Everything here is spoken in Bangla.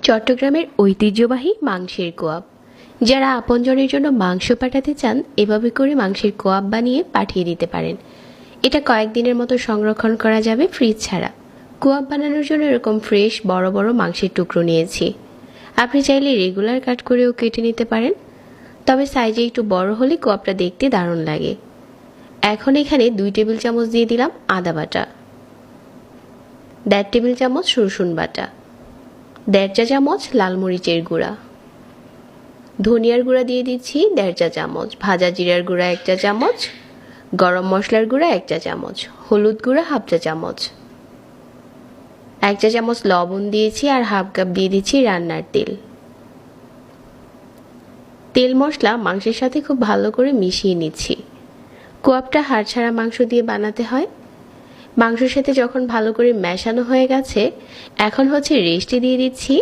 চট্টগ্রামের ঐতিহ্যবাহী মাংসের কোয়াব। যারা আপনজনের জন্য মাংস পাঠাতে চান, এভাবে করে মাংসের কোয়াব বানিয়ে পাঠিয়ে দিতে পারেন। এটা কয়েকদিনের মতো সংরক্ষণ করা যাবে ফ্রিজ ছাড়া। কোয়াব বানানোর জন্য এরকম ফ্রেশ বড় বড় মাংসের টুকরো নিয়েছি। আপনি চাইলে রেগুলার কাট করেও কেটে নিতে পারেন, তবে সাইজে একটু বড় হলে কোয়াবটা দেখতে দারুণ লাগে। এখন এখানে 2 টেবিল চামচ দিয়ে দিলাম আদা বাটা, 1.5 টেবিল চামচ রসুন বাটা, 1.5 চা চামচ লাল মরিচের গুঁড়া, ধনিয়ার গুঁড়া দিয়ে দিচ্ছি 1.5 চা চামচ, ভাজা জিরার গুঁড়া 1 চা চামচ, গরম মশলার গুঁড়া 1 চা চামচ, হলুদ গুঁড়া 1/2 চা চামচ, 1 চা চামচ লবণ দিয়েছি, আর 1/2 কাপ দিয়ে দিচ্ছি রান্নার তেল। তেল মশলা মাংসের সাথে খুব ভালো করে মিশিয়ে নিচ্ছি। কোয়াবটা হাড় ছাড়া মাংস দিয়ে বানাতে হয়। মাংসের সাথে যখন ভালো করে মেশানো হয়ে গেছে, এখন রেস্টে দিয়ে দিচ্ছি